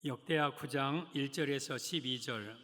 역대하 9장 1절에서 12절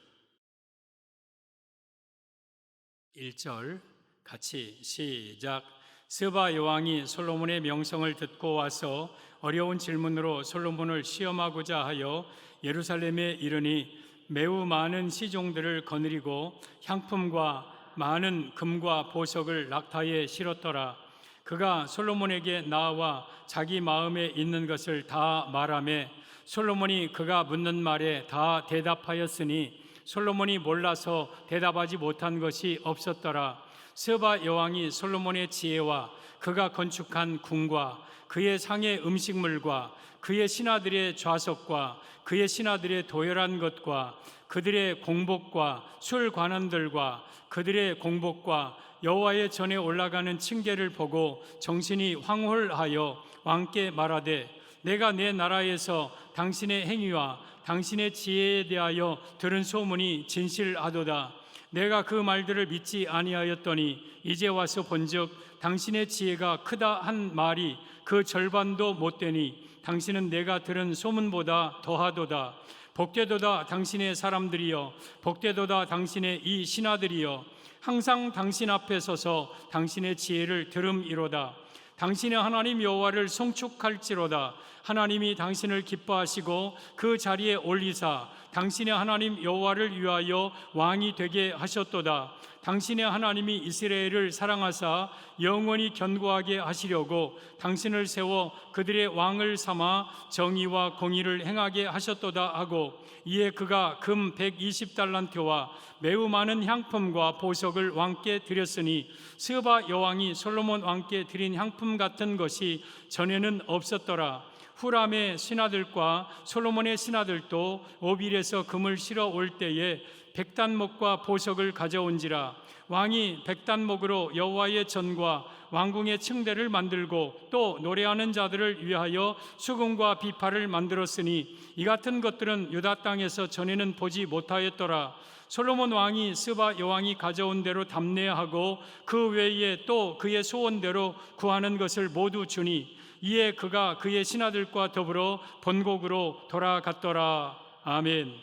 1절 같이 시작. 스바 여왕이 솔로몬의 명성을 듣고 와서 어려운 질문으로 솔로몬을 시험하고자 하여 예루살렘에 이르니 매우 많은 시종들을 거느리고 향품과 많은 금과 보석을 낙타에 실었더라. 그가 솔로몬에게 나와 자기 마음에 있는 것을 다 말하매 솔로몬이 그가 묻는 말에 다 대답하였으니 솔로몬이 몰라서 대답하지 못한 것이 없었더라. 스바 여왕이 솔로몬의 지혜와 그가 건축한 궁과 그의 상의 음식물과 그의 신하들의 좌석과 그의 신하들의 도열한 것과 그들의 공복과 술 관원들과 그들의 공복과 여호와의 전에 올라가는 층계를 보고 정신이 황홀하여 왕께 말하되 내가 내 나라에서 당신의 행위와 당신의 지혜에 대하여 들은 소문이 진실하도다. 내가 그 말들을 믿지 아니하였더니 이제 와서 본즉 당신의 지혜가 크다 한 말이 그 절반도 못되니 당신은 내가 들은 소문보다 더하도다. 복되도다 당신의 사람들이여, 복되도다 당신의 이 신하들이여, 항상 당신 앞에 서서 당신의 지혜를 들음이로다. 당신의 하나님 여호와를 송축할지로다. 하나님이 당신을 기뻐하시고 그 자리에 올리사 당신의 하나님 여호와를 위하여 왕이 되게 하셨도다. 당신의 하나님이 이스라엘을 사랑하사 영원히 견고하게 하시려고 당신을 세워 그들의 왕을 삼아 정의와 공의를 행하게 하셨도다 하고, 이에 그가 금 120달란트와 매우 많은 향품과 보석을 왕께 드렸으니 스바 여왕이 솔로몬 왕께 드린 향품 같은 것이 전에는 없었더라. 후람의 신하들과 솔로몬의 신하들도 오빌에서 금을 실어 올 때에 백단목과 보석을 가져온지라. 왕이 백단목으로 여호와의 전과 왕궁의 층대를 만들고 또 노래하는 자들을 위하여 수금과 비파를 만들었으니 이 같은 것들은 유다 땅에서 전에는 보지 못하였더라. 솔로몬 왕이 스바 여왕이 가져온 대로 답례하고 그 외에 또 그의 소원대로 구하는 것을 모두 주니 이에 그가 그의 신하들과 더불어 본국으로 돌아갔더라. 아멘.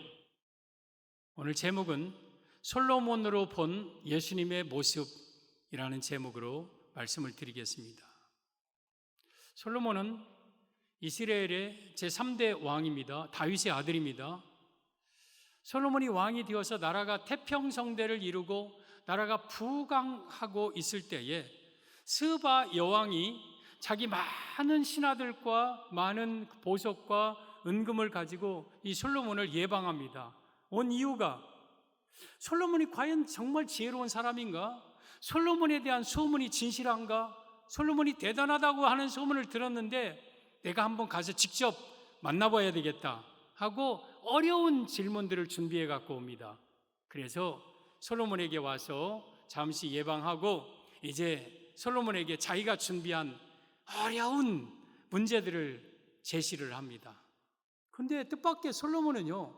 오늘 제목은 솔로몬으로 본 예수님의 모습이라는 제목으로 말씀을 드리겠습니다. 솔로몬은 이스라엘의 제3대 왕입니다. 다윗의 아들입니다. 솔로몬이 왕이 되어서 나라가 태평성대를 이루고 나라가 부강하고 있을 때에 스바 여왕이 자기 많은 신하들과 많은 보석과 은금을 가지고 이 솔로몬을 예방합니다. 온 이유가 솔로몬이 과연 정말 지혜로운 사람인가? 솔로몬에 대한 소문이 진실한가? 솔로몬이 대단하다고 하는 소문을 들었는데 내가 한번 가서 직접 만나봐야 되겠다 하고 어려운 질문들을 준비해 갖고 옵니다. 그래서 솔로몬에게 와서 잠시 예방하고 이제 솔로몬에게 자기가 준비한 어려운 문제들을 제시를 합니다. 근데 뜻밖의 솔로몬은요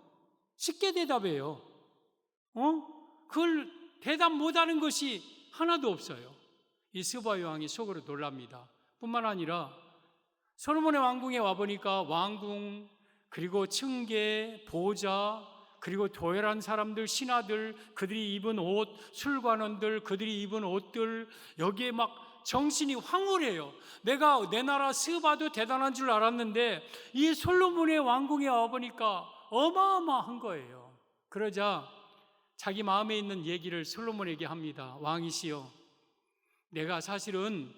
쉽게 대답해요. 그걸 대답 못하는 것이 하나도 없어요. 이 스바 여왕이 속으로 놀랍니다. 뿐만 아니라 솔로몬의 왕궁에 와보니까 왕궁 그리고 층계, 보좌, 그리고 도열한 사람들, 신하들, 그들이 입은 옷, 술관원들, 그들이 입은 옷들, 여기에 막 정신이 황홀해요. 내가 내 나라 스바도 대단한 줄 알았는데 이 솔로몬의 왕궁에 와보니까 어마어마한 거예요. 그러자 자기 마음에 있는 얘기를 솔로몬에게 합니다. 왕이시여, 내가 사실은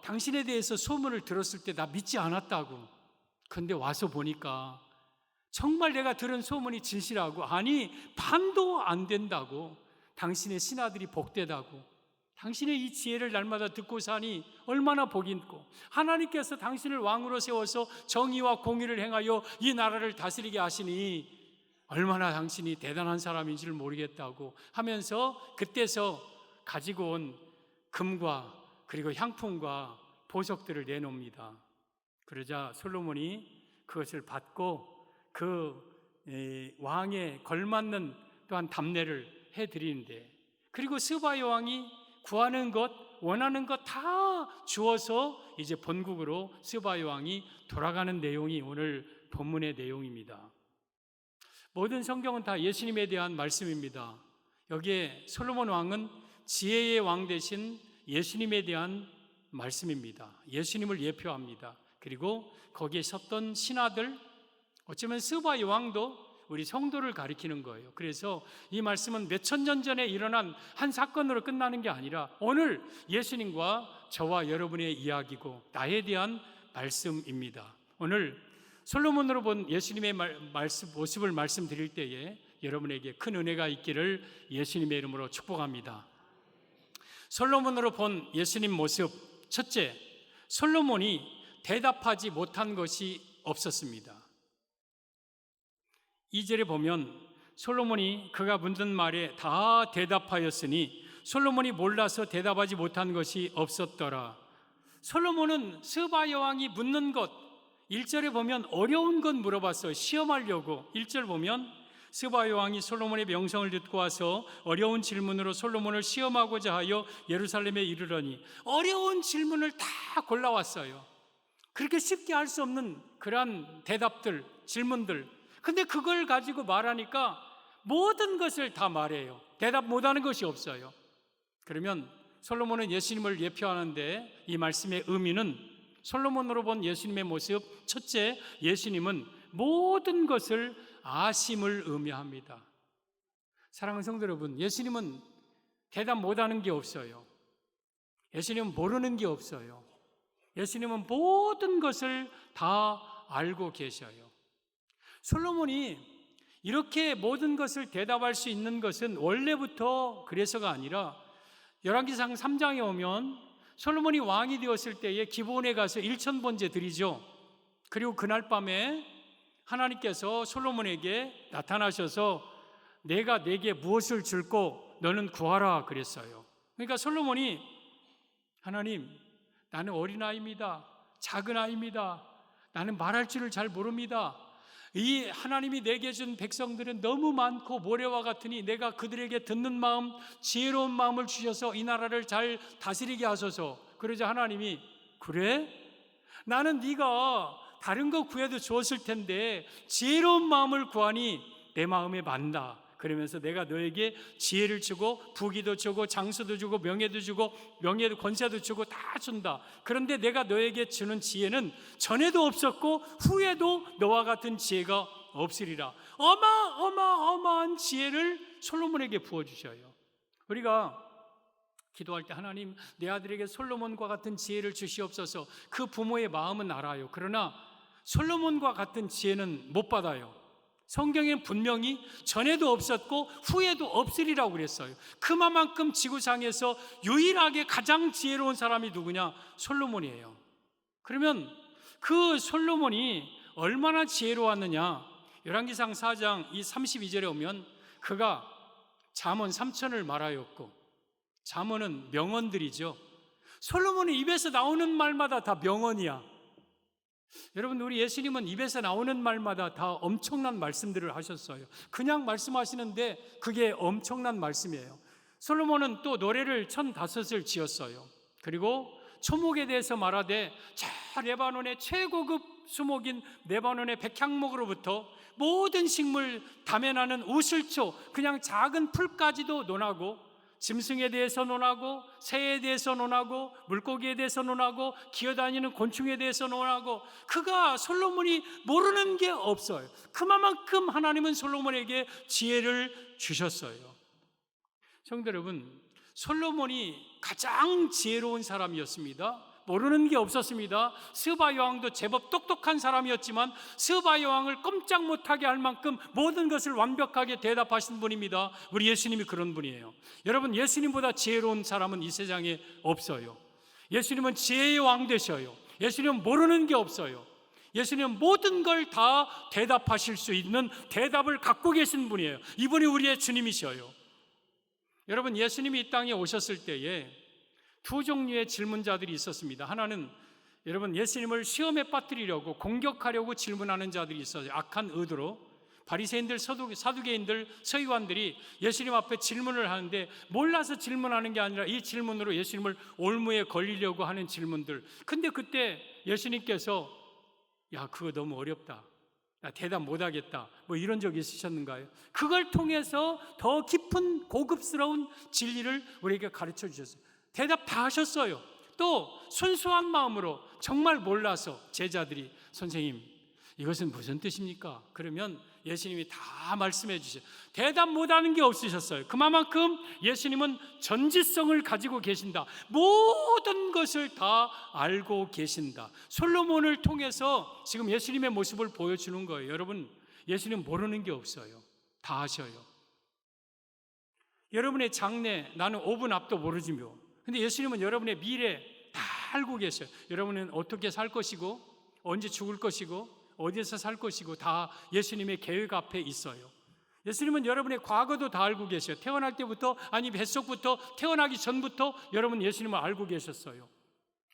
당신에 대해서 소문을 들었을 때 나 믿지 않았다고. 근데 와서 보니까 정말 내가 들은 소문이 진실하고, 아니 반도 안 된다고, 당신의 신하들이 복되다고, 당신의 이 지혜를 날마다 듣고 사니 얼마나 복이 있고, 하나님께서 당신을 왕으로 세워서 정의와 공의를 행하여 이 나라를 다스리게 하시니 얼마나 당신이 대단한 사람인지를 모르겠다고 하면서 그때서 가지고 온 금과 그리고 향품과 보석들을 내놓습니다. 그러자 솔로몬이 그것을 받고 그 왕에 걸맞는 또한 답례를 해드리는데, 그리고 스바 여왕이 구하는 것, 원하는 것 다 주어서 이제 본국으로 스바 여왕이 돌아가는 내용이 오늘 본문의 내용입니다. 모든 성경은 다 예수님에 대한 말씀입니다. 여기에 솔로몬 왕은 지혜의 왕 대신 예수님에 대한 말씀입니다. 예수님을 예표합니다. 그리고 거기에 섰던 신하들, 어쩌면 스바 여왕도 우리 성도를 가리키는 거예요. 그래서 이 말씀은 몇천 년 전에 일어난 한 사건으로 끝나는 게 아니라 오늘 예수님과 저와 여러분의 이야기고 나에 대한 말씀입니다. 오늘 솔로몬으로 본 예수님의 모습을 말씀드릴 때에 여러분에게 큰 은혜가 있기를 예수님의 이름으로 축복합니다. 솔로몬으로 본 예수님 모습, 첫째, 솔로몬이 대답하지 못한 것이 없었습니다. 2절에 보면 솔로몬이 그가 묻는 말에 다 대답하였으니 솔로몬이 몰라서 대답하지 못한 것이 없었더라. 솔로몬은 스바 여왕이 묻는 것, 1절에 보면 어려운 것 물어봤어요. 시험하려고. 1절 보면 스바 여왕이 솔로몬의 명성을 듣고 와서 어려운 질문으로 솔로몬을 시험하고자 하여 예루살렘에 이르러니, 어려운 질문을 다 골라왔어요. 그렇게 쉽게 할 수 없는 그러한 대답들, 질문들. 근데 그걸 가지고 말하니까 모든 것을 다 말해요. 대답 못하는 것이 없어요. 그러면 솔로몬은 예수님을 예표하는데 이 말씀의 의미는 솔로몬으로 본 예수님의 모습, 첫째, 예수님은 모든 것을 아심을 의미합니다. 사랑하는 성도 여러분, 예수님은 대답 못하는 게 없어요. 예수님은 모르는 게 없어요. 예수님은 모든 것을 다 알고 계셔요. 솔로몬이 이렇게 모든 것을 대답할 수 있는 것은 원래부터 그래서가 아니라 열왕기상 3장에 오면 솔로몬이 왕이 되었을 때에 기브온에 가서 1000번제 드리죠. 그리고 그날 밤에 하나님께서 솔로몬에게 나타나셔서 내가 네게 무엇을 줄고 너는 구하라 그랬어요. 그러니까 솔로몬이 하나님, 나는 어린아이입니다. 작은 아이입니다. 나는 말할 줄을 잘 모릅니다. 이 하나님이 내게 준 백성들은 너무 많고 모래와 같으니 내가 그들에게 듣는 마음, 지혜로운 마음을 주셔서 이 나라를 잘 다스리게 하소서. 그러자 하나님이, 그래? 나는 네가 다른 거 구해도 좋았을 텐데 지혜로운 마음을 구하니 내 마음에 맞다. 그러면서 내가 너에게 지혜를 주고 부귀도 주고 장수도 주고 명예도 주고 명예도 권세도 주고 다 준다. 그런데 내가 너에게 주는 지혜는 전에도 없었고 후에도 너와 같은 지혜가 없으리라. 어마어마한 지혜를 솔로몬에게 부어주셔요. 우리가 기도할 때 하나님, 내 아들에게 솔로몬과 같은 지혜를 주시옵소서. 그 부모의 마음은 알아요. 그러나 솔로몬과 같은 지혜는 못 받아요. 성경엔 분명히 전에도 없었고 후에도 없으리라고 그랬어요. 그만큼 지구상에서 유일하게 가장 지혜로운 사람이 누구냐? 솔로몬이에요. 그러면 그 솔로몬이 얼마나 지혜로웠느냐? 열왕기상 4장 이 32절에 오면 그가 잠언 3000을 말하였고, 잠언은 명언들이죠. 솔로몬의 입에서 나오는 말마다 다 명언이야. 여러분, 우리 예수님은 입에서 나오는 말마다 다 엄청난 말씀들을 하셨어요. 그냥 말씀하시는데 그게 엄청난 말씀이에요. 솔로몬은 또 노래를 1005을 지었어요. 그리고 초목에 대해서 말하되 저 레바논의 최고급 수목인 레바논의 백향목으로부터 모든 식물 담에 나는 우슬초, 그냥 작은 풀까지도 논하고, 짐승에 대해서 논하고, 새에 대해서 논하고, 물고기에 대해서 논하고, 기어다니는 곤충에 대해서 논하고, 그가 솔로몬이 모르는 게 없어요. 그만큼 하나님은 솔로몬에게 지혜를 주셨어요. 성도 여러분, 솔로몬이 가장 지혜로운 사람이었습니다. 모르는 게 없었습니다. 스바 여왕도 제법 똑똑한 사람이었지만 스바 여왕을 꼼짝 못하게 할 만큼 모든 것을 완벽하게 대답하신 분입니다. 우리 예수님이 그런 분이에요. 여러분, 예수님보다 지혜로운 사람은 이 세상에 없어요. 예수님은 지혜의 왕 되셔요. 예수님은 모르는 게 없어요. 예수님은 모든 걸 다 대답하실 수 있는 대답을 갖고 계신 분이에요. 이분이 우리의 주님이셔요. 여러분, 예수님이 이 땅에 오셨을 때에 두 종류의 질문자들이 있었습니다. 하나는 여러분, 예수님을 시험에 빠뜨리려고 공격하려고 질문하는 자들이 있어요. 악한 의도로 바리새인들, 사두개인들, 서기관들이 예수님 앞에 질문을 하는데 몰라서 질문하는 게 아니라 이 질문으로 예수님을 올무에 걸리려고 하는 질문들. 근데 그때 예수님께서 야, 그거 너무 어렵다. 대답 못하겠다, 뭐 이런 적 있으셨는가요? 그걸 통해서 더 깊은 고급스러운 진리를 우리에게 가르쳐 주셨어요. 대답 다 하셨어요. 또 순수한 마음으로 정말 몰라서 제자들이 선생님 이것은 무슨 뜻입니까? 그러면 예수님이 다 말씀해 주셔요. 대답 못하는 게 없으셨어요. 그만큼 예수님은 전지성을 가지고 계신다. 모든 것을 다 알고 계신다. 솔로몬을 통해서 지금 예수님의 모습을 보여주는 거예요. 여러분, 예수님 모르는 게 없어요. 다 아셔요. 여러분의 장래 나는 5분 앞도 모르지며, 근데 예수님은 여러분의 미래 다 알고 계셔요. 여러분은 어떻게 살 것이고 언제 죽을 것이고 어디에서 살 것이고 다 예수님의 계획 앞에 있어요. 예수님은 여러분의 과거도 다 알고 계셔요. 태어날 때부터, 아니 뱃속부터, 태어나기 전부터 여러분 예수님을 알고 계셨어요.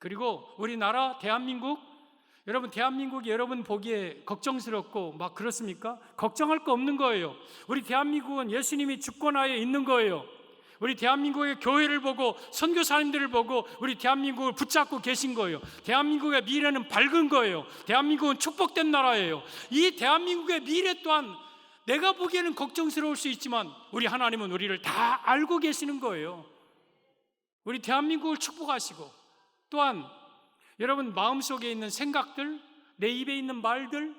그리고 우리나라 대한민국, 여러분 대한민국이 여러분 보기에 걱정스럽고 막 그렇습니까? 걱정할 거 없는 거예요. 우리 대한민국은 예수님이 주권하에 있는 거예요. 우리 대한민국의 교회를 보고 선교사님들을 보고 우리 대한민국을 붙잡고 계신 거예요. 대한민국의 미래는 밝은 거예요. 대한민국은 축복된 나라예요. 이 대한민국의 미래 또한 내가 보기에는 걱정스러울 수 있지만 우리 하나님은 우리를 다 알고 계시는 거예요. 우리 대한민국을 축복하시고, 또한 여러분 마음속에 있는 생각들, 내 입에 있는 말들,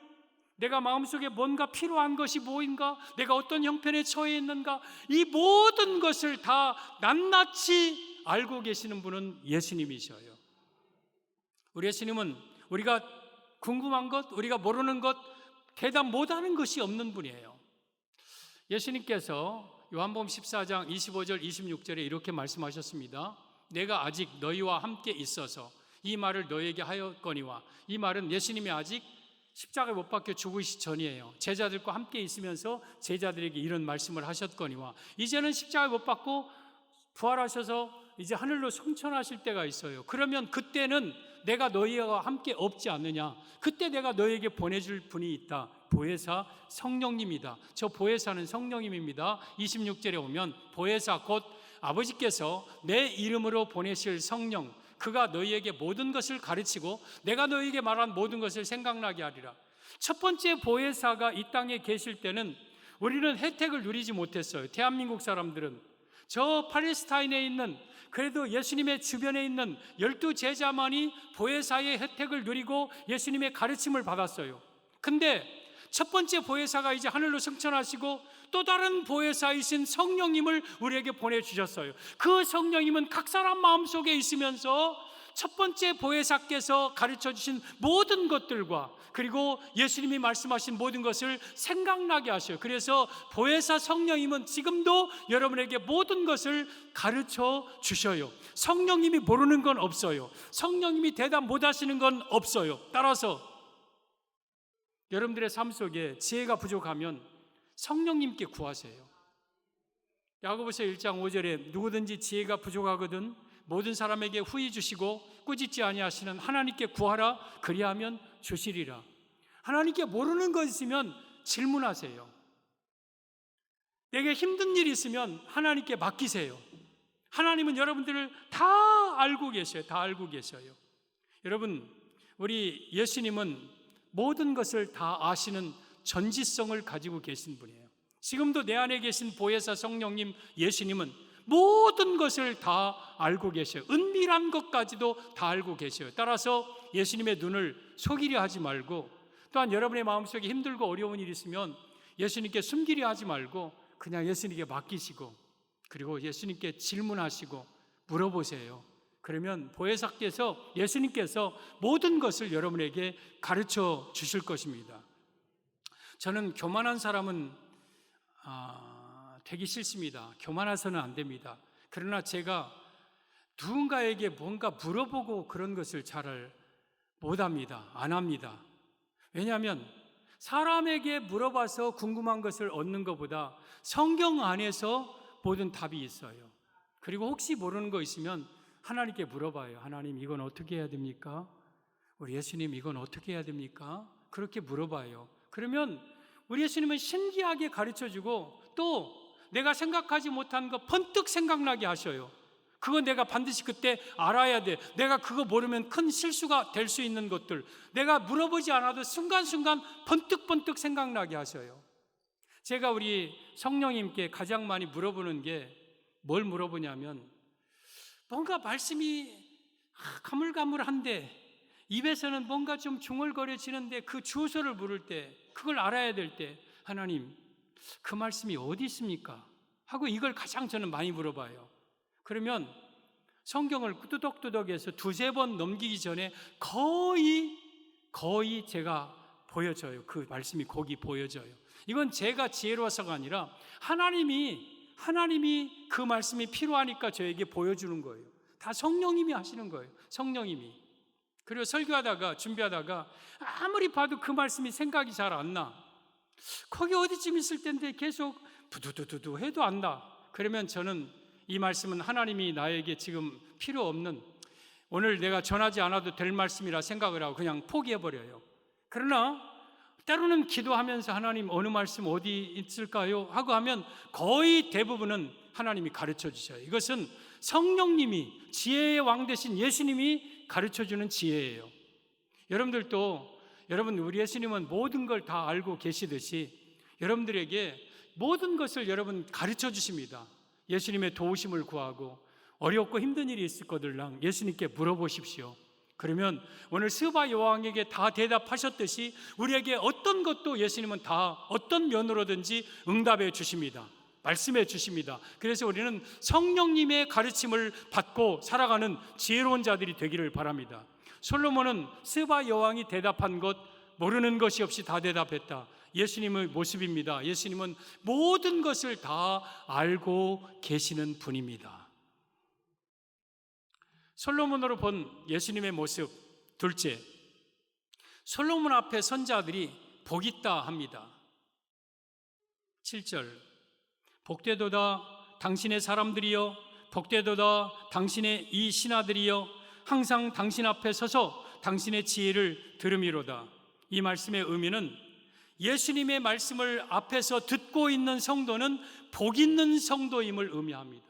내가 마음속에 뭔가 필요한 것이 뭐인가, 내가 어떤 형편에 처해 있는가, 이 모든 것을 다 낱낱이 알고 계시는 분은 예수님이셔요. 우리 예수님은 우리가 궁금한 것, 우리가 모르는 것, 대답 못하는 것이 없는 분이에요. 예수님께서 요한복음 14장 25절 26절에 이렇게 말씀하셨습니다. 내가 아직 너희와 함께 있어서 이 말을 너희에게 하였거니와, 이 말은 예수님이 아직 십자가에 못 박혀 죽으시기 전이에요. 제자들과 함께 있으면서 제자들에게 이런 말씀을 하셨거니와, 이제는 십자가에 못 박고 부활하셔서 이제 하늘로 승천하실 때가 있어요. 그러면 그때는 내가 너희와 함께 없지 않느냐, 그때 내가 너희에게 보내줄 분이 있다. 보혜사 성령님이다. 저 보혜사는 성령님입니다. 26절에 오면 보혜사 곧 아버지께서 내 이름으로 보내실 성령, 그가 너희에게 모든 것을 가르치고 내가 너희에게 말한 모든 것을 생각나게 하리라. 첫 번째 보혜사가 이 땅에 계실 때는 우리는 혜택을 누리지 못했어요. 대한민국 사람들은 저 팔레스타인에 있는, 그래도 예수님의 주변에 있는 12제자만이 보혜사의 혜택을 누리고 예수님의 가르침을 받았어요. 근데 첫 번째 보혜사가 이제 하늘로 승천하시고 또 다른 보혜사이신 성령님을 우리에게 보내주셨어요. 그 성령님은 각 사람 마음속에 있으면서 첫 번째 보혜사께서 가르쳐주신 모든 것들과 그리고 예수님이 말씀하신 모든 것을 생각나게 하셔요. 그래서 보혜사 성령님은 지금도 여러분에게 모든 것을 가르쳐 주셔요. 성령님이 모르는 건 없어요. 성령님이 대답 못 하시는 건 없어요. 따라서 여러분들의 삶 속에 지혜가 부족하면 성령님께 구하세요. 야고보서 1장 5절에 누구든지 지혜가 부족하거든 모든 사람에게 후히 주시고 꾸짖지 아니하시는 하나님께 구하라, 그리하면 주시리라. 하나님께 모르는 것 있으면 질문하세요. 내게 힘든 일이 있으면 하나님께 맡기세요. 하나님은 여러분들을 다 알고 계셔요. 다 알고 계셔요. 여러분, 우리 예수님은 모든 것을 다 아시는 전지성을 가지고 계신 분이에요. 지금도 내 안에 계신 보혜사 성령님 예수님은 모든 것을 다 알고 계셔요. 은밀한 것까지도 다 알고 계셔요. 따라서 예수님의 눈을 속이려 하지 말고, 또한 여러분의 마음속에 힘들고 어려운 일이 있으면 예수님께 숨기려 하지 말고 그냥 예수님께 맡기시고, 그리고 예수님께 질문하시고 물어보세요. 그러면 보혜사께서, 예수님께서 모든 것을 여러분에게 가르쳐 주실 것입니다. 저는 교만한 사람은 되기 싫습니다. 교만해서는 안 됩니다. 그러나 제가 누군가에게 뭔가 물어보고 그런 것을 잘 못합니다. 안 합니다. 왜냐하면 사람에게 물어봐서 궁금한 것을 얻는 것보다 성경 안에서 모든 답이 있어요. 그리고 혹시 모르는 거 있으면 하나님께 물어봐요. 하나님, 이건 어떻게 해야 됩니까? 우리 예수님, 이건 어떻게 해야 됩니까? 그렇게 물어봐요. 그러면 우리 예수님은 신기하게 가르쳐주고 또 내가 생각하지 못한 거 번뜩 생각나게 하셔요. 그거 내가 반드시 그때 알아야 돼. 내가 그거 모르면 큰 실수가 될 수 있는 것들, 내가 물어보지 않아도 순간순간 번뜩번뜩 생각나게 하셔요. 제가 우리 성령님께 가장 많이 물어보는 게 뭘 물어보냐면, 뭔가 말씀이 가물가물한데 입에서는 뭔가 좀 중얼거려지는데 그 주소를 물을 때, 그걸 알아야 될 때, 하나님 그 말씀이 어디 있습니까? 하고 이걸 가장 저는 많이 물어봐요. 그러면 성경을 끄덕끄덕해서 두세 번 넘기기 전에 거의 제가 보여져요. 그 말씀이 거기 보여져요. 이건 제가 지혜로워서가 아니라 하나님이 그 말씀이 필요하니까 저에게 보여주는 거예요. 다 성령님이 하시는 거예요. 성령님이. 그리고 설교하다가 준비하다가 아무리 봐도 그 말씀이 생각이 잘 안 나. 거기 어디쯤 있을 텐데 계속 두두두두 해도 안 나. 그러면 저는 이 말씀은 하나님이 나에게 지금 필요 없는, 오늘 내가 전하지 않아도 될 말씀이라 생각을 하고 그냥 포기해버려요. 그러나 때로는 기도하면서 하나님 어느 말씀 어디 있을까요? 하고 하면 거의 대부분은 하나님이 가르쳐 주셔요. 이것은 성령님이, 지혜의 왕 되신 예수님이 가르쳐 주는 지혜예요. 여러분, 우리 예수님은 모든 걸 다 알고 계시듯이 여러분들에게 모든 것을 여러분 가르쳐 주십니다. 예수님의 도우심을 구하고 어렵고 힘든 일이 있을 거들랑 예수님께 물어보십시오. 그러면 오늘 스바 여왕에게 다 대답하셨듯이 우리에게 어떤 것도 예수님은 다 어떤 면으로든지 응답해 주십니다. 말씀해 주십니다. 그래서 우리는 성령님의 가르침을 받고 살아가는 지혜로운 자들이 되기를 바랍니다. 솔로몬은 스바 여왕이 대답한 것 모르는 것이 없이 다 대답했다. 예수님의 모습입니다. 예수님은 모든 것을 다 알고 계시는 분입니다. 솔로몬으로 본 예수님의 모습. 둘째, 솔로몬 앞에 선 자들이 복 있다 합니다. 7절, 복되도다 당신의 사람들이여, 복되도다 당신의 이 신하들이여, 항상 당신 앞에 서서 당신의 지혜를 들음이로다. 이 말씀의 의미는 예수님의 말씀을 앞에서 듣고 있는 성도는 복 있는 성도임을 의미합니다.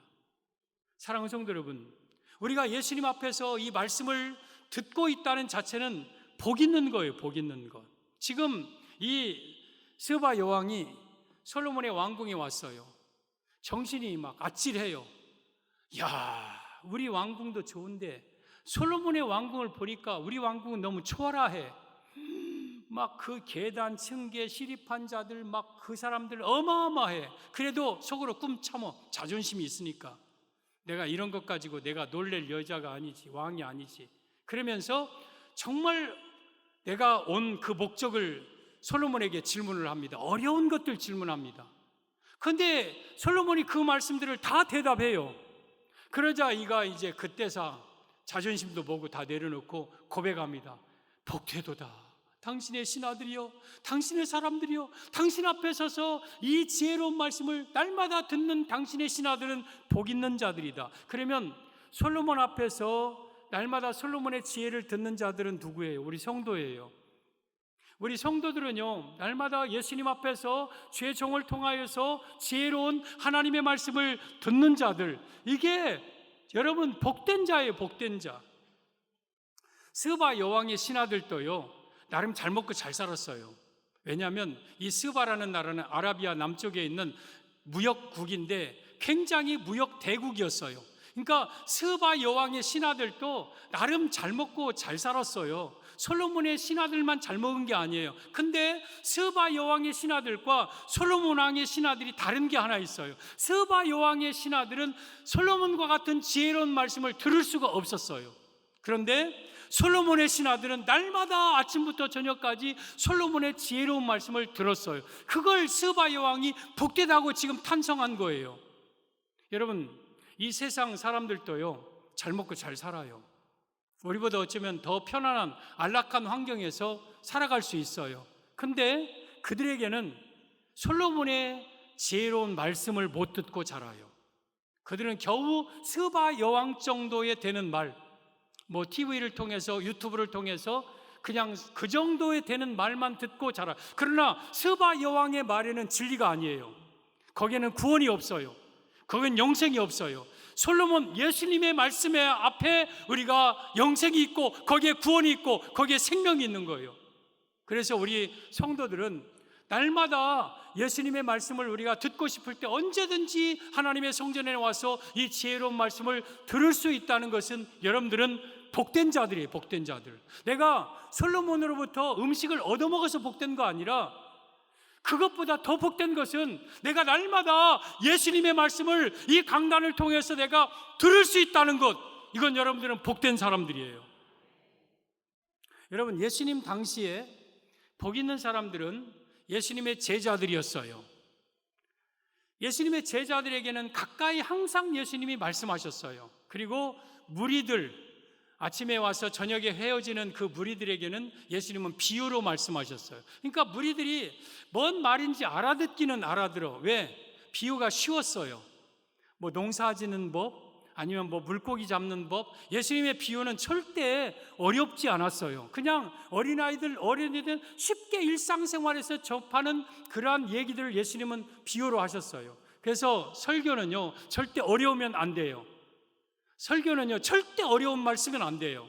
사랑하는 성도 여러분, 우리가 예수님 앞에서 이 말씀을 듣고 있다는 자체는 복 있는 거예요. 복 있는 것. 지금 이 스바 여왕이 솔로몬의 왕궁에 왔어요. 정신이 막 아찔해요. 야, 우리 왕궁도 좋은데 솔로몬의 왕궁을 보니까 우리 왕궁은 너무 초라해. 막 그 계단 층계 시립한 자들, 막 그 사람들 어마어마해. 그래도 속으로 꿈참어. 자존심이 있으니까 내가 이런 것 가지고 내가 놀랄 여자가 아니지, 왕이 아니지. 그러면서 정말 내가 온 그 목적을 솔로몬에게 질문을 합니다. 어려운 것들 질문합니다. 그런데 솔로몬이 그 말씀들을 다 대답해요. 그러자 이가 이제 그때사 자존심도 보고 다 내려놓고 고백합니다. 복되도다 당신의 신하들이여, 당신의 사람들이여, 당신 앞에 서서 이 지혜로운 말씀을 날마다 듣는 당신의 신하들은 복 있는 자들이다. 그러면 솔로몬 앞에서 날마다 솔로몬의 지혜를 듣는 자들은 누구예요? 우리 성도예요. 우리 성도들은요, 날마다 예수님 앞에서 죄 종을 통하여서 지혜로운 하나님의 말씀을 듣는 자들, 이게 여러분 복된 자예요. 복된 자. 스바 여왕의 신하들도요 나름 잘 먹고 잘 살았어요. 왜냐하면 이 스바라는 나라는 아라비아 남쪽에 있는 무역국인데 굉장히 무역 대국이었어요. 그러니까 스바 여왕의 신하들도 나름 잘 먹고 잘 살았어요. 솔로몬의 신하들만 잘 먹은 게 아니에요. 근데 스바 여왕의 신하들과 솔로몬 왕의 신하들이 다른 게 하나 있어요. 스바 여왕의 신하들은 솔로몬과 같은 지혜로운 말씀을 들을 수가 없었어요. 그런데 솔로몬의 신하들은 날마다 아침부터 저녁까지 솔로몬의 지혜로운 말씀을 들었어요. 그걸 스바 여왕이 복되다고 지금 탄성한 거예요. 여러분, 이 세상 사람들도요 잘 먹고 잘 살아요. 우리보다 어쩌면 더 편안한 안락한 환경에서 살아갈 수 있어요. 근데 그들에게는 솔로몬의 지혜로운 말씀을 못 듣고 자라요. 그들은 겨우 스바 여왕 정도에 되는 말, 뭐 TV를 통해서 유튜브를 통해서 그냥 그 정도에 되는 말만 듣고 자라. 그러나 스바 여왕의 말에는 진리가 아니에요. 거기에는 구원이 없어요. 거기는 영생이 없어요. 솔로몬 예수님의 말씀에 앞에 우리가 영생이 있고 거기에 구원이 있고 거기에 생명이 있는 거예요. 그래서 우리 성도들은 날마다 예수님의 말씀을 우리가 듣고 싶을 때 언제든지 하나님의 성전에 와서 이 지혜로운 말씀을 들을 수 있다는 것은 여러분들은 복된 자들이에요. 복된 자들. 내가 솔로몬으로부터 음식을 얻어먹어서 복된 거 아니라 그것보다 더 복된 것은 내가 날마다 예수님의 말씀을 이 강단을 통해서 내가 들을 수 있다는 것. 이건 여러분들은 복된 사람들이에요. 여러분, 예수님 당시에 복 있는 사람들은 예수님의 제자들이었어요. 예수님의 제자들에게는 가까이 항상 예수님이 말씀하셨어요. 그리고 무리들, 아침에 와서 저녁에 헤어지는 그 무리들에게는 예수님은 비유로 말씀하셨어요. 그러니까 무리들이 뭔 말인지 알아듣기는 알아들어. 왜? 비유가 쉬웠어요. 뭐 농사 짓는 법, 아니면 뭐 물고기 잡는 법. 예수님의 비유는 절대 어렵지 않았어요. 그냥 어린이들 쉽게 일상생활에서 접하는 그러한 얘기들을 예수님은 비유로 하셨어요. 그래서 설교는요, 절대 어려우면 안 돼요. 설교는요, 절대 어려운 말씀은 안 돼요.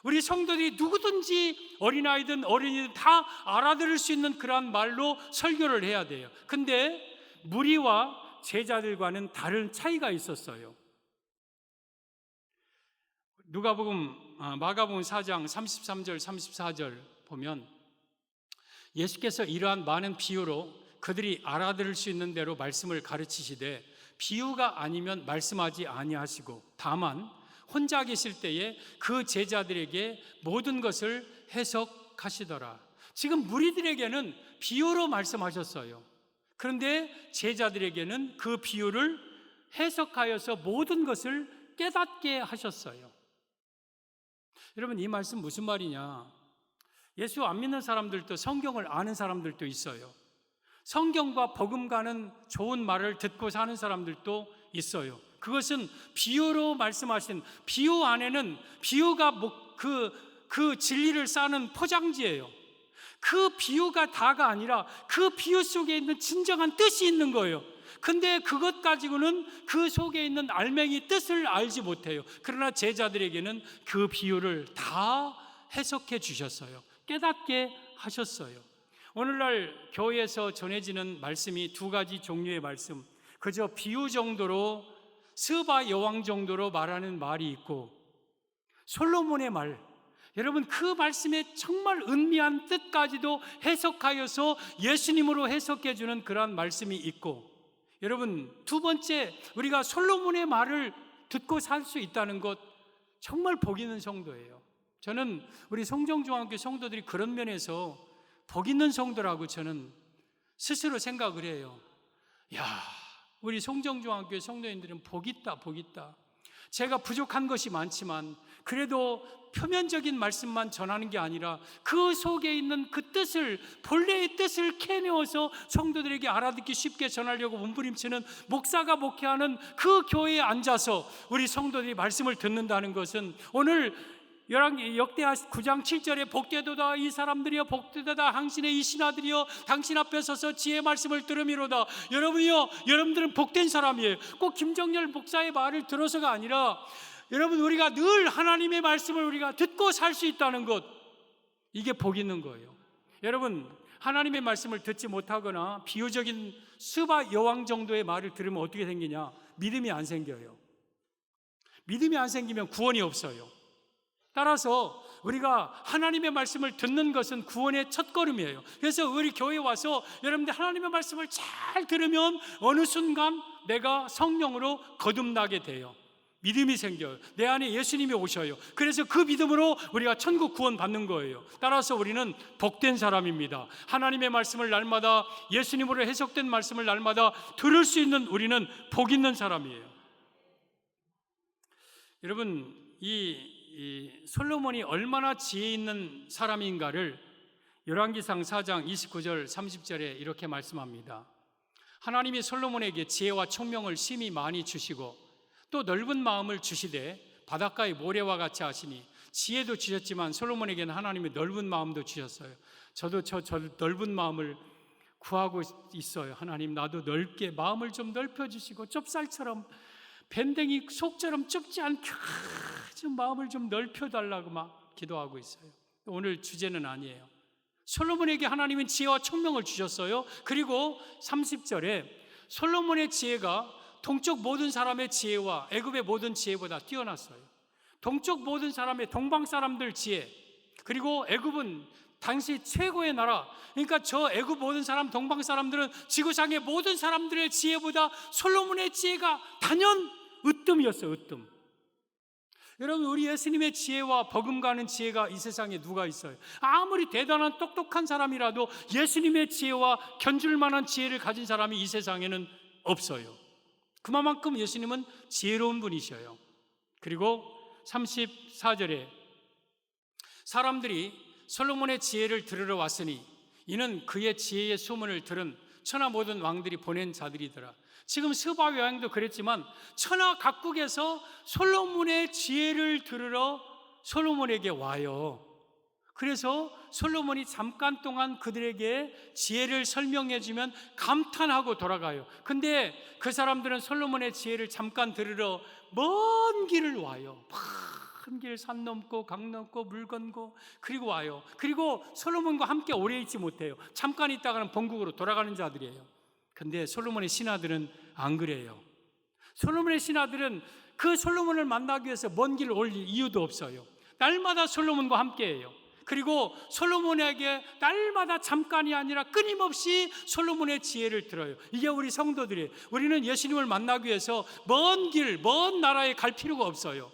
우리 성도들이 누구든지 어린아이든 어린이든 다 알아들을 수 있는 그러한 말로 설교를 해야 돼요. 근데 무리와 제자들과는 다른 차이가 있었어요. 마가복음 4장 33절 34절 보면 예수께서 이러한 많은 비유로 그들이 알아들을 수 있는 대로 말씀을 가르치시되 비유가 아니면 말씀하지 아니하시고 다만 혼자 계실 때에 그 제자들에게 모든 것을 해석하시더라. 지금 무리들에게는 비유로 말씀하셨어요. 그런데 제자들에게는 그 비유를 해석하여서 모든 것을 깨닫게 하셨어요. 여러분, 이 말씀 무슨 말이냐? 예수 안 믿는 사람들도 성경을 아는 사람들도 있어요. 성경과 버금가는 좋은 말을 듣고 사는 사람들도 있어요. 그것은 비유로 말씀하신, 비유 안에는 비유가 그 진리를 싸는 포장지예요. 그 비유가 다가 아니라 그 비유 속에 있는 진정한 뜻이 있는 거예요. 근데 그것 가지고는 그 속에 있는 알맹이 뜻을 알지 못해요. 그러나 제자들에게는 그 비유를 다 해석해 주셨어요. 깨닫게 하셨어요. 오늘날 교회에서 전해지는 말씀이 두 가지 종류의 말씀, 그저 비유 정도로, 스바 여왕 정도로 말하는 말이 있고, 솔로몬의 말, 여러분 그 말씀의 정말 은미한 뜻까지도 해석하여서 예수님으로 해석해 주는 그러한 말씀이 있고, 여러분 두 번째, 우리가 솔로몬의 말을 듣고 살 수 있다는 것, 정말 복 있는 성도예요. 저는 우리 성정중앙교 성도들이 그런 면에서 복 있는 성도라고 저는 스스로 생각을 해요. 야, 우리 성정중앙교 성도님들은 복 있다, 복 있다. 제가 부족한 것이 많지만 그래도 표면적인 말씀만 전하는 게 아니라 그 속에 있는 그 뜻을, 본래의 뜻을 캐내어서 성도들에게 알아듣기 쉽게 전하려고 몸부림치는 목사가 목회하는 그 교회에 앉아서 우리 성도들이 말씀을 듣는다는 것은, 오늘 역대하 9장 7절에 복되도다 이 사람들이여, 복되도다 당신의 이 신하들이여, 당신 앞에 서서 지혜의 말씀을 들음이로다. 여러분이요, 여러분들은 복된 사람이에요. 꼭 김정열 목사의 말을 들어서가 아니라 여러분, 우리가 늘 하나님의 말씀을 우리가 듣고 살 수 있다는 것, 이게 복 있는 거예요. 여러분, 하나님의 말씀을 듣지 못하거나 비유적인 스바 여왕 정도의 말을 들으면 어떻게 생기냐? 믿음이 안 생겨요. 믿음이 안 생기면 구원이 없어요. 따라서 우리가 하나님의 말씀을 듣는 것은 구원의 첫걸음이에요. 그래서 우리 교회에 와서 여러분들 하나님의 말씀을 잘 들으면 어느 순간 내가 성령으로 거듭나게 돼요. 믿음이 생겨요. 내 안에 예수님이 오셔요. 그래서 그 믿음으로 우리가 천국 구원 받는 거예요. 따라서 우리는 복된 사람입니다. 하나님의 말씀을 날마다, 예수님으로 해석된 말씀을 날마다 들을 수 있는 우리는 복 있는 사람이에요. 여러분, 이 솔로몬이 얼마나 지혜 있는 사람인가를 열왕기상 4장 29절 30절에 이렇게 말씀합니다. 하나님이 솔로몬에게 지혜와 총명을 심히 많이 주시고 또 넓은 마음을 주시되 바닷가의 모래와 같이 하시니, 지혜도 주셨지만 솔로몬에게는 하나님이 넓은 마음도 주셨어요. 저도 저 넓은 마음을 구하고 있어요. 하나님, 나도 넓게 마음을 좀 넓혀주시고 좁쌀처럼 밴댕이 속처럼 좁지 않게 좀 마음을 좀 넓혀달라고 막 기도하고 있어요. 오늘 주제는 아니에요. 솔로몬에게 하나님은 지혜와 총명을 주셨어요. 그리고 30절에 솔로몬의 지혜가 동쪽 모든 사람의 지혜와 애굽의 모든 지혜보다 뛰어났어요. 동쪽 모든 사람의 동방 사람들 지혜, 그리고 애굽은 당시 최고의 나라, 그러니까 저 애굽 모든 사람, 동방 사람들은 지구상의 모든 사람들의 지혜보다 솔로몬의 지혜가 단연 으뜸이었어요. 으뜸. 여러분, 우리 예수님의 지혜와 버금가는 지혜가 이 세상에 누가 있어요? 아무리 대단한 똑똑한 사람이라도 예수님의 지혜와 견줄 만한 지혜를 가진 사람이 이 세상에는 없어요. 그만큼 예수님은 지혜로운 분이셔요. 그리고 34절에 사람들이 솔로몬의 지혜를 들으러 왔으니 이는 그의 지혜의 소문을 들은 천하 모든 왕들이 보낸 자들이더라. 지금 스바 여행도 그랬지만 천하 각국에서 솔로몬의 지혜를 들으러 솔로몬에게 와요. 그래서 솔로몬이 잠깐 동안 그들에게 지혜를 설명해 주면 감탄하고 돌아가요. 근데 그 사람들은 솔로몬의 지혜를 잠깐 들으러 먼 길을 와요. 큰 길 산 넘고 강 넘고 물 건고 그리고 와요. 그리고 솔로몬과 함께 오래 있지 못해요. 잠깐 있다가는 본국으로 돌아가는 자들이에요. 근데 솔로몬의 신하들은 안 그래요. 솔로몬의 신하들은 그 솔로몬을 만나기 위해서 먼 길을 올 이유도 없어요. 날마다 솔로몬과 함께해요. 그리고 솔로몬에게 날마다 잠깐이 아니라 끊임없이 솔로몬의 지혜를 들어요. 이게 우리 성도들이에요. 우리는 예수님을 만나기 위해서 먼 길, 먼 나라에 갈 필요가 없어요.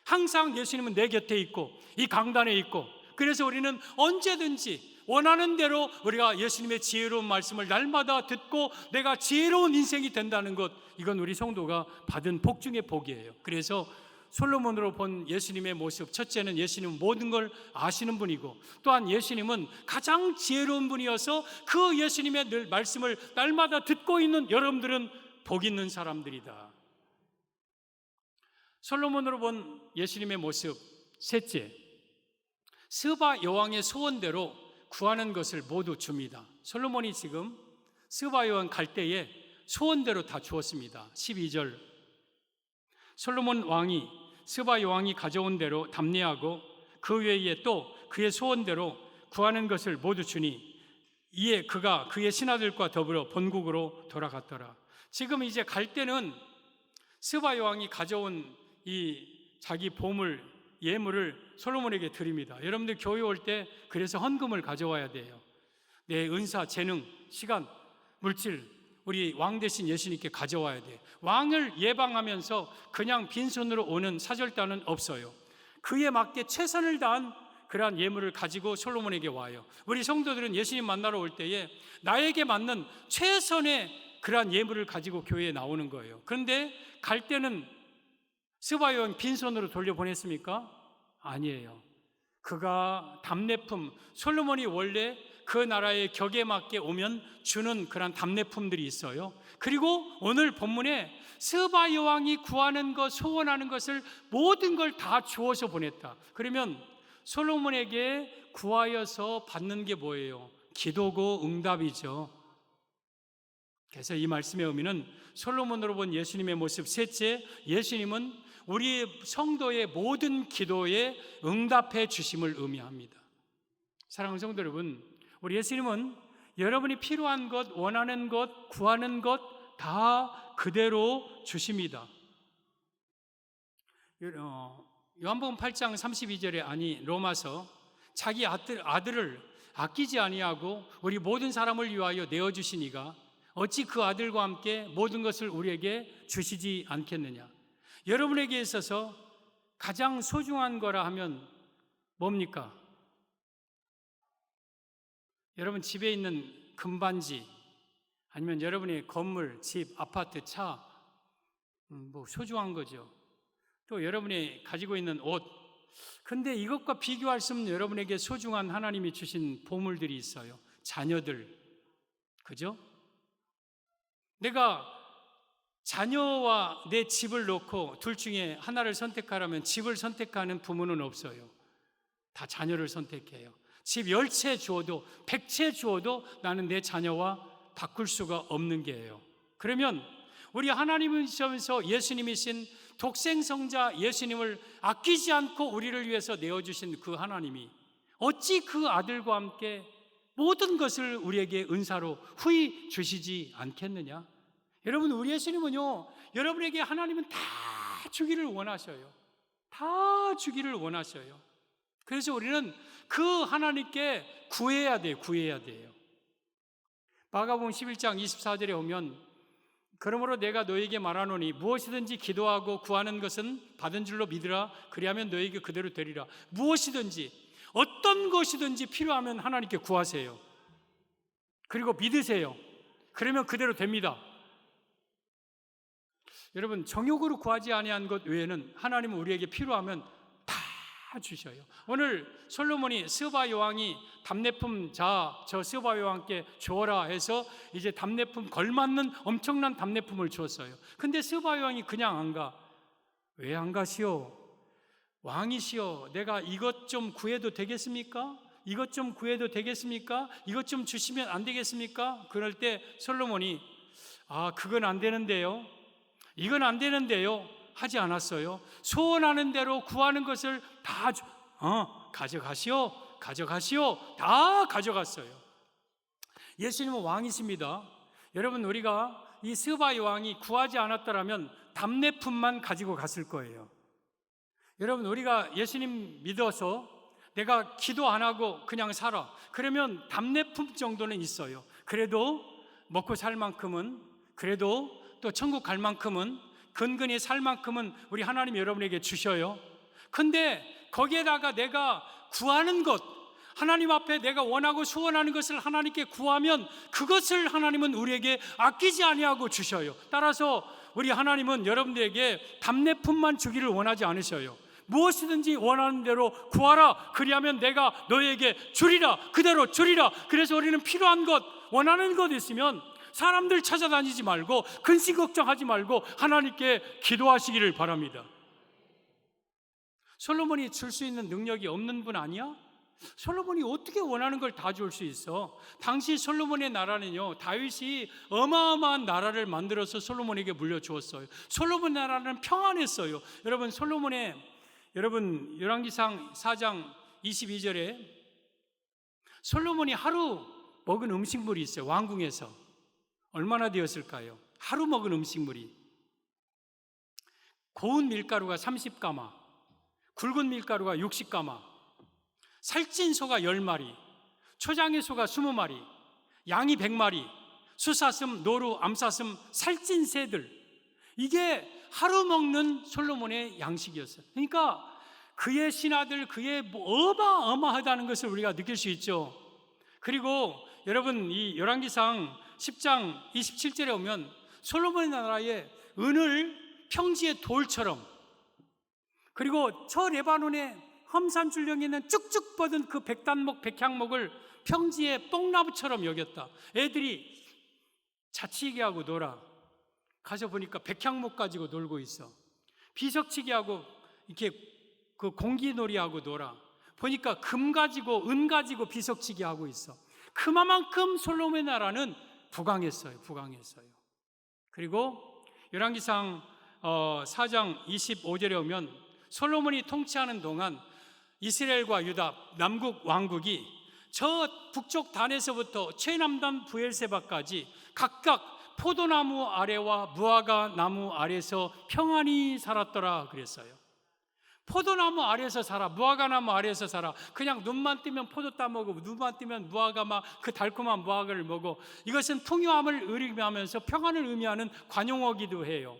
항상 예수님은 내 곁에 있고 이 강단에 있고, 그래서 우리는 언제든지 원하는 대로 우리가 예수님의 지혜로운 말씀을 날마다 듣고 내가 지혜로운 인생이 된다는 것, 이건 우리 성도가 받은 복 중의 복이에요. 그래서 솔로몬으로 본 예수님의 모습, 첫째는 예수님은 모든 걸 아시는 분이고, 또한 예수님은 가장 지혜로운 분이어서 그 예수님의 늘 말씀을 날마다 듣고 있는 여러분들은 복 있는 사람들이다. 솔로몬으로 본 예수님의 모습, 셋째, 스바 여왕의 소원대로 구하는 것을 모두 줍니다. 솔로몬이 지금 스바 여왕 갈 때에 소원대로 다 주었습니다. 12절, 솔로몬 왕이 스바 여왕이 가져온 대로 답례하고 그 외에 또 그의 소원대로 구하는 것을 모두 주니 이에 그가 그의 신하들과 더불어 본국으로 돌아갔더라. 지금 이제 갈 때는 스바 여왕이 가져온 이 자기 보물, 예물을 솔로몬에게 드립니다. 여러분들 교회 올 때 그래서 헌금을 가져와야 돼요. 내 은사, 재능, 시간, 물질, 우리 왕 대신 예수님께 가져와야 돼. 왕을 예방하면서 그냥 빈손으로 오는 사절단은 없어요. 그에 맞게 최선을 다한 그러한 예물을 가지고 솔로몬에게 와요. 우리 성도들은 예수님 만나러 올 때에 나에게 맞는 최선의 그러한 예물을 가지고 교회에 나오는 거예요. 그런데 갈 때는 스바 여왕 빈손으로 돌려보냈습니까? 아니에요. 그가 답례품, 솔로몬이 원래 그 나라의 격에 맞게 오면 주는 그런 답례품들이 있어요. 그리고 오늘 본문에 스바 여왕이 구하는 것, 소원하는 것을 모든 걸 다 주어서 보냈다. 그러면 솔로몬에게 구하여서 받는 게 뭐예요? 기도고 응답이죠. 그래서 이 말씀의 의미는 솔로몬으로 본 예수님의 모습, 셋째, 예수님은 우리 성도의 모든 기도에 응답해 주심을 의미합니다. 사랑하는 성도 여러분, 우리 예수님은 여러분이 필요한 것, 원하는 것, 구하는 것 다 그대로 주십니다. 요한복음 8장 32절에 아니 로마서 자기 아들을 아끼지 아니하고 우리 모든 사람을 위하여 내어주시니가 어찌 그 아들과 함께 모든 것을 우리에게 주시지 않겠느냐. 여러분에게 있어서 가장 소중한 거라 하면 뭡니까? 여러분 집에 있는 금반지, 아니면 여러분의 건물, 집, 아파트, 차, 뭐 소중한 거죠. 또 여러분이 가지고 있는 옷. 근데 이것과 비교할 수 없는 여러분에게 소중한 하나님이 주신 보물들이 있어요. 자녀들, 그죠? 내가 자녀와 내 집을 놓고 둘 중에 하나를 선택하라면 집을 선택하는 부모는 없어요. 다 자녀를 선택해요. 집 10채 주어도 100채 주어도 나는 내 자녀와 바꿀 수가 없는 게예요. 그러면 우리 하나님이시면서 예수님이신 독생성자 예수님을 아끼지 않고 우리를 위해서 내어주신 그 하나님이 어찌 그 아들과 함께 모든 것을 우리에게 은사로 후히 주시지 않겠느냐? 여러분, 우리 예수님은요, 여러분에게 하나님은 다 주기를 원하셔요. 다 주기를 원하셔요. 그래서 우리는 그 하나님께 구해야 돼요. 구해야 돼요. 마가복음 11장 24절에 오면 그러므로 내가 너에게 말하노니 무엇이든지 기도하고 구하는 것은 받은 줄로 믿으라. 그리하면 너에게 그대로 되리라. 무엇이든지 어떤 것이든지 필요하면 하나님께 구하세요. 그리고 믿으세요. 그러면 그대로 됩니다. 여러분, 정욕으로 구하지 아니한 것 외에는 하나님은 우리에게 필요하면 다 주셔요. 오늘 솔로몬이 스바 여왕이 답례품 저 스바 여왕께 주어라 해서 이제 답례품 걸맞는 엄청난 답례품을 주었어요. 근데 스바 여왕이 그냥 안 가. 왜 안 가시오? 왕이시여, 내가 이것 좀 구해도 되겠습니까? 이것 좀 구해도 되겠습니까? 이것 좀 주시면 안 되겠습니까? 그럴 때 솔로몬이 그건 안 되는데요, 이건 안 되는데요 하지 않았어요. 소원하는 대로 구하는 것을 다 가져가시오, 가져가시오, 다 가져갔어요. 예수님은 왕이십니다. 여러분, 우리가 이 스바 여왕이 구하지 않았더라면 답례품만 가지고 갔을 거예요. 여러분, 우리가 예수님 믿어서 내가 기도 안 하고 그냥 살아, 그러면 답례품 정도는 있어요. 그래도 먹고 살 만큼은, 그래도 또 천국 갈 만큼은, 근근히 살 만큼은 우리 하나님이 여러분에게 주셔요. 근데 거기에다가 내가 구하는 것, 하나님 앞에 내가 원하고 소원하는 것을 하나님께 구하면 그것을 하나님은 우리에게 아끼지 아니하고 주셔요. 따라서 우리 하나님은 여러분들에게 답례품만 주기를 원하지 않으셔요. 무엇이든지 원하는 대로 구하라. 그리하면 내가 너에게 주리라. 그대로 주리라. 그래서 우리는 필요한 것, 원하는 것 있으면 사람들 찾아다니지 말고, 근심 걱정하지 말고 하나님께 기도하시기를 바랍니다. 솔로몬이 줄 수 있는 능력이 없는 분 아니야? 솔로몬이 어떻게 원하는 걸 다 줄 수 있어? 당시 솔로몬의 나라는요, 다윗이 어마어마한 나라를 만들어서 솔로몬에게 물려주었어요. 솔로몬 나라는 평안했어요. 여러분 열왕기상 4장 22절에 솔로몬이 하루 먹은 음식물이 있어요. 왕궁에서 얼마나 되었을까요? 하루 먹은 음식물이 고운 밀가루가 30가마, 굵은 밀가루가 60가마, 살찐 소가 10마리, 초장의 소가 20마리, 양이 100마리, 수사슴, 노루, 암사슴, 살찐 새들, 이게 하루 먹는 솔로몬의 양식이었어요. 그러니까 그의 신하들, 그의 어마어마하다는 것을 우리가 느낄 수 있죠. 그리고 여러분, 이 열왕기상 10장 27절에 오면 솔로몬의 나라에 은을 평지의 돌처럼, 그리고 저 레바논의 험산줄령에 있는 쭉쭉 뻗은 그 백단목, 백향목을 평지의 뽕나무처럼 여겼다. 애들이 자치기 하고 놀아. 가서 보니까 백향목 가지고 놀고 있어. 비석치기 하고 이렇게 그 공기놀이 하고 놀아. 보니까 금 가지고 은 가지고 비석치기 하고 있어. 그만큼 솔로몬의 나라는 부강했어요. 그리고 열왕기상 4장 25절에 오면 솔로몬이 통치하는 동안 이스라엘과 유다 남국 왕국이 저 북쪽 단에서부터 최남단 부엘세바까지 각각 포도나무 아래와 무화과 나무 아래에서 평안히 살았더라 그랬어요. 포도나무 아래에서 살아, 무화과나무 아래에서 살아. 그냥 눈만 뜨면 포도 따먹고 눈만 뜨면 무화과 그 달콤한 무화과를 먹어. 이것은 풍요함을 의미하면서 평안을 의미하는 관용어기도 해요.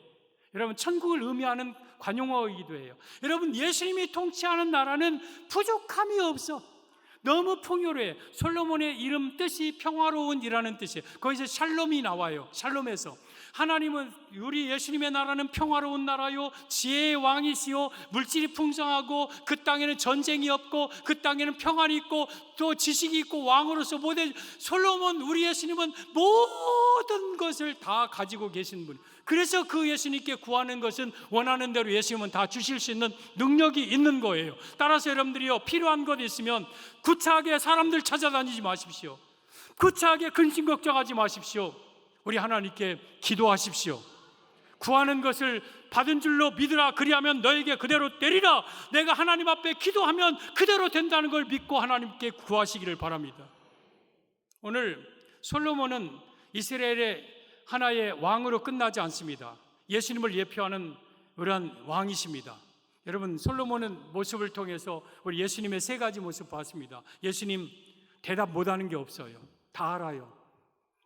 여러분, 천국을 의미하는 관용어이기도 해요. 여러분, 예수님이 통치하는 나라는 부족함이 없어. 너무 풍요로해. 솔로몬의 이름 뜻이 평화로운이라는 뜻이에요. 거기서 샬롬이 나와요. 샬롬에서 하나님은, 우리 예수님의 나라는 평화로운 나라요, 지혜의 왕이시요, 물질이 풍성하고 그 땅에는 전쟁이 없고 그 땅에는 평안이 있고 또 지식이 있고 왕으로서 모든, 솔로몬, 우리 예수님은 모든 것을 다 가지고 계신 분. 그래서 그 예수님께 구하는 것은 원하는 대로 예수님은 다 주실 수 있는 능력이 있는 거예요. 따라서 여러분들이요, 필요한 것 있으면 구차하게 사람들 찾아다니지 마십시오. 구차하게 근심 걱정하지 마십시오. 우리 하나님께 기도하십시오. 구하는 것을 받은 줄로 믿으라. 그리하면 너에게 그대로 되리라. 내가 하나님 앞에 기도하면 그대로 된다는 걸 믿고 하나님께 구하시기를 바랍니다. 오늘 솔로몬은 이스라엘의 하나의 왕으로 끝나지 않습니다. 예수님을 예표하는 그러한 왕이십니다. 여러분, 솔로몬은 모습을 통해서 우리 예수님의 세 가지 모습 봤습니다. 예수님 대답 못하는 게 없어요. 다 알아요.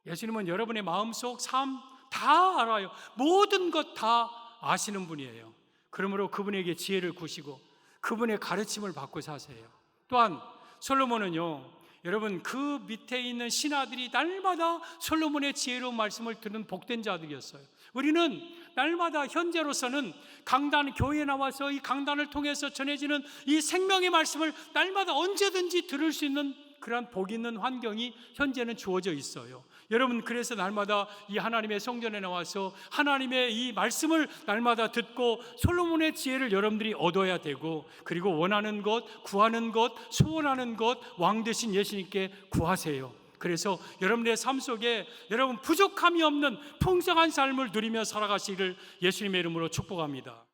예수님은 여러분의 마음속 삶 다 알아요. 모든 것 다 아시는 분이에요. 그러므로 그분에게 지혜를 구시고 그분의 가르침을 받고 사세요. 또한 솔로몬은요, 여러분, 그 밑에 있는 신하들이 날마다 솔로몬의 지혜로운 말씀을 듣는 복된 자들이었어요. 우리는 날마다 현재로서는 강단, 교회에 나와서 이 강단을 통해서 전해지는 이 생명의 말씀을 날마다 언제든지 들을 수 있는 그러한 복 있는 환경이 현재는 주어져 있어요. 여러분, 그래서 날마다 이 하나님의 성전에 나와서 하나님의 이 말씀을 날마다 듣고 솔로몬의 지혜를 여러분들이 얻어야 되고, 그리고 원하는 것, 구하는 것, 소원하는 것 왕 되신 예수님께 구하세요. 그래서 여러분의 삶 속에 여러분 부족함이 없는 풍성한 삶을 누리며 살아가시기를 예수님의 이름으로 축복합니다.